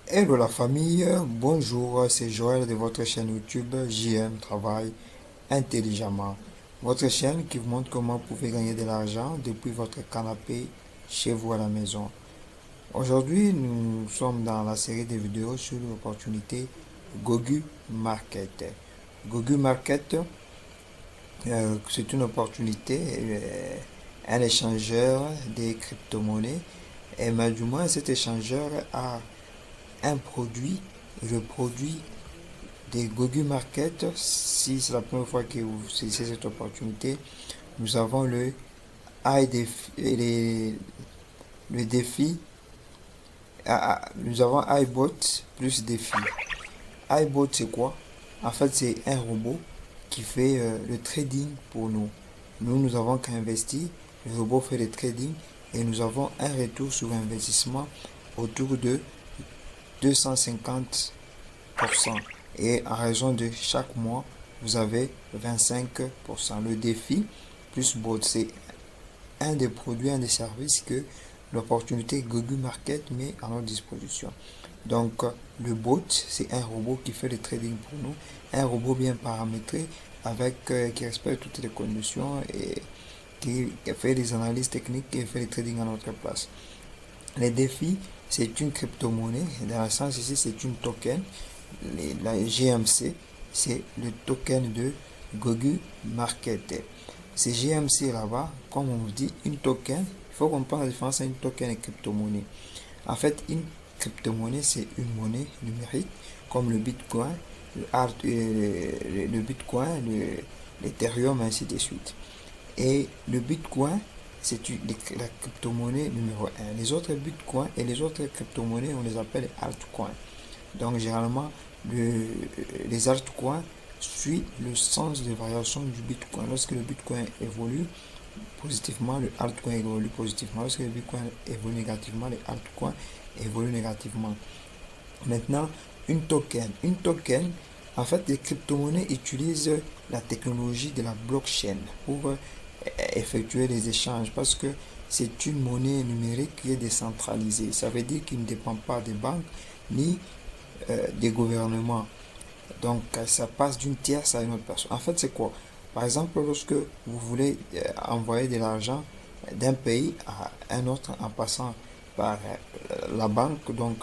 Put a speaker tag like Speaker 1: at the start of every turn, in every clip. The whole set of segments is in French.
Speaker 1: Hello la famille, bonjour, c'est Joël de votre chaîne YouTube JM Travail Intelligemment. Votre chaîne qui vous montre comment vous pouvez gagner de l'argent depuis votre canapé chez vous à la maison. Aujourd'hui, nous sommes dans la série de vidéos sur l'opportunité Gogu Market. Gogu Market, c'est une opportunité, un échangeur des crypto-monnaies. Et mais du moins, cet échangeur a un produit, le produit des Gogu Market. Si c'est la première fois que vous saisissez cette opportunité, nous avons le défi, nous avons iBot plus défi. iBot c'est quoi? En fait, c'est un robot qui fait le trading pour nous. Nous avons qu'à investir, le robot fait le trading et nous avons un retour sur investissement autour de 250%. Et en raison de chaque mois, vous avez 25%. Le défi plus bot, c'est un des produits, un des services que l'opportunité Gogu Market met à notre disposition. Donc, le bot, c'est un robot qui fait le trading pour nous, un robot bien paramétré qui respecte toutes les conditions et qui fait des analyses techniques et fait le trading à notre place. Les défis, c'est une crypto-monnaie. Dans le sens ici, c'est une token. La GMC, c'est le token de Gogu Market. C'est GMC là-bas, comme on dit, une token. Il faut comprendre la différence entre une token et une crypto-monnaie. En fait, une crypto-monnaie, c'est une monnaie numérique, comme le Bitcoin, le Bitcoin, l'Ethereum, ainsi de suite. Et le Bitcoin, c'est la crypto-monnaie numéro un. Les autres Bitcoins et les autres crypto-monnaies, on les appelle altcoins. Donc, généralement, les altcoins suivent le sens de variation du Bitcoin. Lorsque le Bitcoin évolue positivement, le altcoin évolue positivement. Lorsque le Bitcoin évolue négativement, les altcoins évoluent négativement. Maintenant, une token. Une token, en fait, les crypto-monnaies utilisent la technologie de la blockchain pour effectuer les échanges parce que c'est une monnaie numérique qui est décentralisée. Ça veut dire qu'il ne dépend pas des banques ni des gouvernements. Donc, ça passe d'une tierce à une autre personne. En fait, c'est quoi? Par exemple, lorsque vous voulez envoyer de l'argent d'un pays à un autre en passant par la banque, donc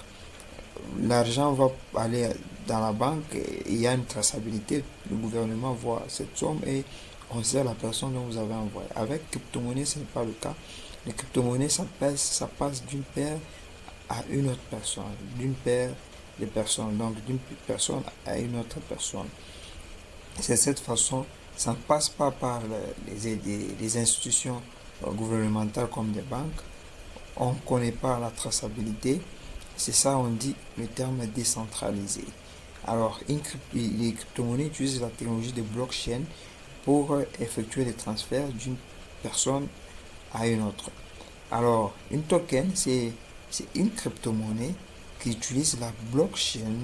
Speaker 1: l'argent va aller dans la banque et il y a une traçabilité. Le gouvernement voit cette somme et on sait la personne dont vous avez envoyé. Avec crypto-monnaie, ce n'est pas le cas. Les crypto-monnaies, ça passe d'une paire à une autre personne, d'une paire de personnes, donc d'une personne à une autre personne. C'est cette façon, ça ne passe pas par les institutions gouvernementales comme des banques. On ne connaît pas la traçabilité. C'est ça, on dit le terme décentralisé. Alors, les crypto-monnaies utilisent la technologie de blockchain pour effectuer les transferts d'une personne à une autre. Alors, une token, c'est une crypto-monnaie qui utilise la blockchain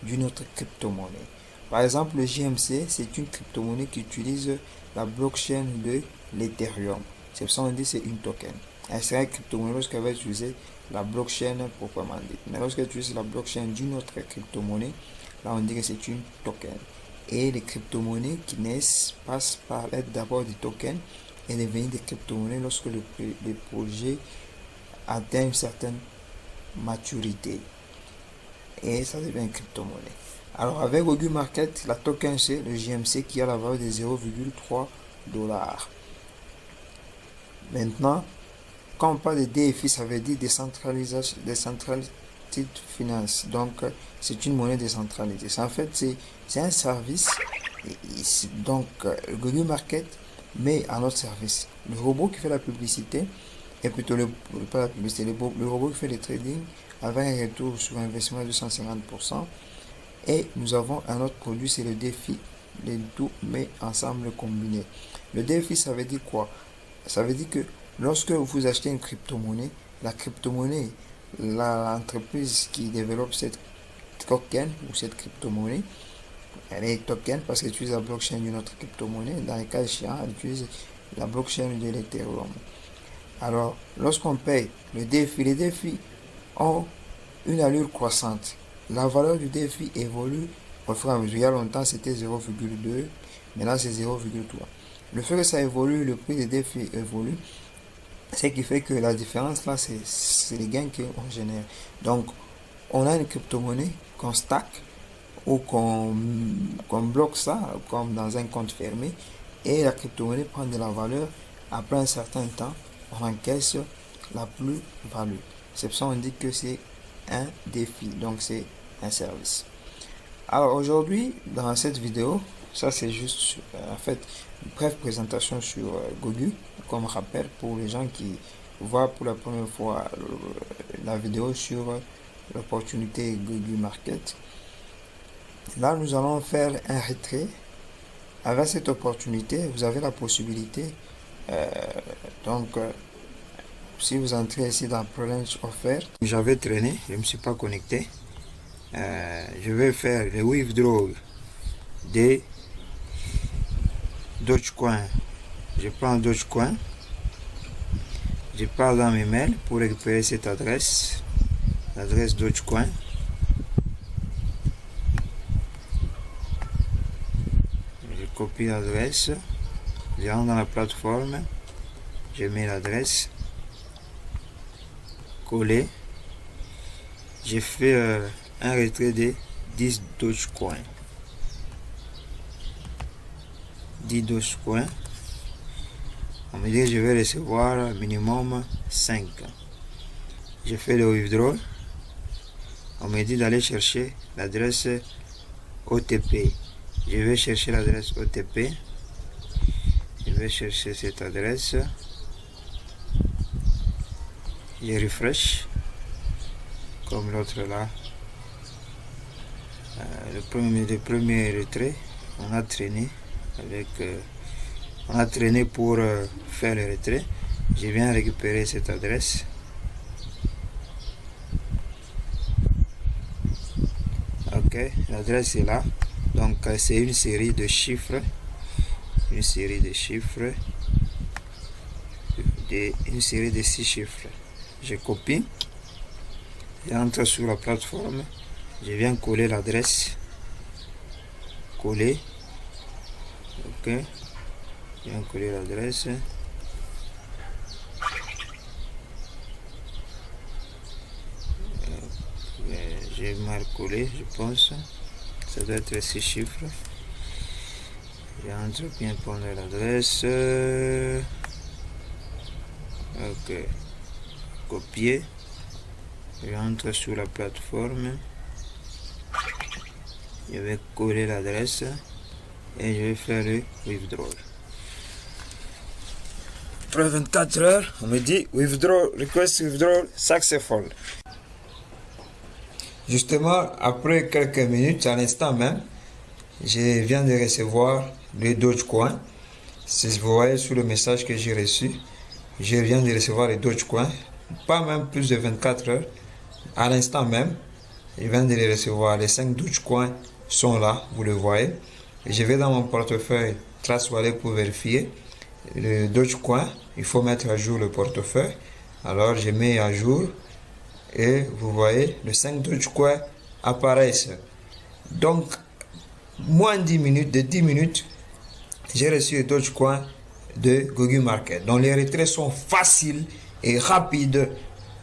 Speaker 1: d'une autre crypto-monnaie. Par exemple, le JMC, c'est une crypto-monnaie qui utilise la blockchain de l'Ethereum. C'est pour ça qu'on dit que c'est une token. Elle serait une crypto-monnaie lorsqu'elle va utiliser la blockchain proprement dit. Mais lorsqu'elle utilise la blockchain d'une autre crypto-monnaie, là on dit que c'est une token. Et les crypto-monnaies qui naissent passent par être d'abord des tokens et devenir des crypto-monnaies lorsque le projet atteint une certaine maturité. Et ça devient une crypto-monnaie. Alors avec Gogu Market, la token c'est le JMC qui a la valeur de 0,3 $. Maintenant, quand on parle de DFI, ça veut dire décentralisation, décentralised finance. Donc, c'est une monnaie décentralisée. En fait, c'est un service. Donc, le Gogu Market met à notre service le robot qui fait la publicité, et plutôt pas la publicité, le robot qui fait le trading avec un retour sur investissement de 250%. Et nous avons un autre produit, c'est le défi. Les deux mais ensemble combinés. Le défi, ça veut dire quoi? Ça veut dire que lorsque vous achetez une crypto-monnaie, la crypto-monnaie, l'entreprise qui développe cette token ou cette crypto-monnaie, elle est token parce qu'elle utilise la blockchain d'une autre crypto-monnaie. Dans les cas échéants, elle utilise la blockchain de l'Ethereum. Alors, lorsqu'on paye le défi, les défis ont une allure croissante. La valeur du défi évolue au fur et à mesure. Il y a longtemps, c'était 0,2. Maintenant, c'est 0,3. Le fait que ça évolue, le prix des défis évolue, ce qui fait que la différence là, c'est les gains qu'on génère. Donc, on a une crypto-monnaie qu'on stack ou qu'on bloque ça comme dans un compte fermé et la crypto-monnaie prend de la valeur. Après un certain temps, on encaisse la plus-value. C'est pour ça qu'on dit que c'est un défi, donc c'est un service. Alors aujourd'hui, dans cette vidéo, ça c'est juste en fait une brève présentation sur Gogu, comme rappel pour les gens qui voient pour la première fois la vidéo sur l'opportunité Gogu Market. Là, nous allons faire un retrait. Avec cette opportunité, vous avez la possibilité, si vous entrez ici dans Challenge Offer, j'avais traîné, je ne me suis pas connecté. Je vais faire le withdraw des Dogecoin. Je prends Dogecoin, je pars dans mes mails pour récupérer cette adresse, l'adresse Dogecoin. Je copie l'adresse, je rentre dans la plateforme, je mets l'adresse, coller, j'ai fait un retrait de 10 Dogecoin. 10 Dogecoin. On me dit que je vais recevoir minimum 5. J'ai fait le withdraw. On me dit d'aller chercher l'adresse OTP. Je vais chercher l'adresse OTP. Je vais chercher cette adresse. Je refresh. Comme l'autre là. Le premier retrait, on a traîné pour faire le retrait. Je viens récupérer cette adresse. Ok, l'adresse est là. Donc c'est une série de chiffres. Une série de 6 chiffres. Je copie. J'entre sur la plateforme. Je viens coller l'adresse. Coller. Ok. Je viens coller l'adresse. J'ai mal collé, je pense. Ça doit être 6 chiffres. J'entre bien prendre l'adresse. Ok. Copier. J'entre sur la plateforme. Je vais coller l'adresse et je vais faire le withdraw. Après 24 heures, on me dit withdraw, request withdraw successful. Justement, après quelques minutes, à l'instant même, je viens de recevoir le Dogecoin. Si vous voyez sur le message que j'ai reçu, je viens de recevoir le Dogecoin. Pas même plus de 24 heures. À l'instant même, je viens de les recevoir. Les 5 Dogecoin sont là, vous le voyez. Et je vais dans mon portefeuille Trust Wallet pour vérifier. Le Dogecoin, il faut mettre à jour le portefeuille. Alors je mets à jour et vous voyez, les 5 Dogecoin apparaissent. Donc, moins de 10 minutes, j'ai reçu le Dogecoin de Gogu Market. Donc les retraits sont faciles et rapides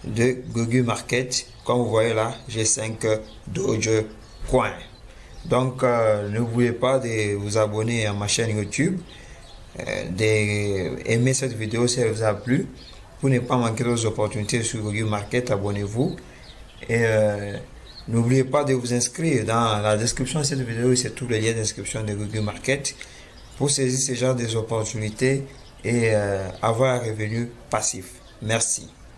Speaker 1: de Gogu Market. Comme vous voyez là, j'ai 5 Dogecoin. Donc n'oubliez pas de vous abonner à ma chaîne YouTube, d'aimer cette vidéo si elle vous a plu. Pour ne pas manquer d'autres opportunités sur Gogu Market, abonnez-vous. Et n'oubliez pas de vous inscrire dans la description de cette vidéo, c'est tous les liens d'inscription de Gogu Market pour saisir ce genre d'opportunités et avoir un revenu passif. Merci.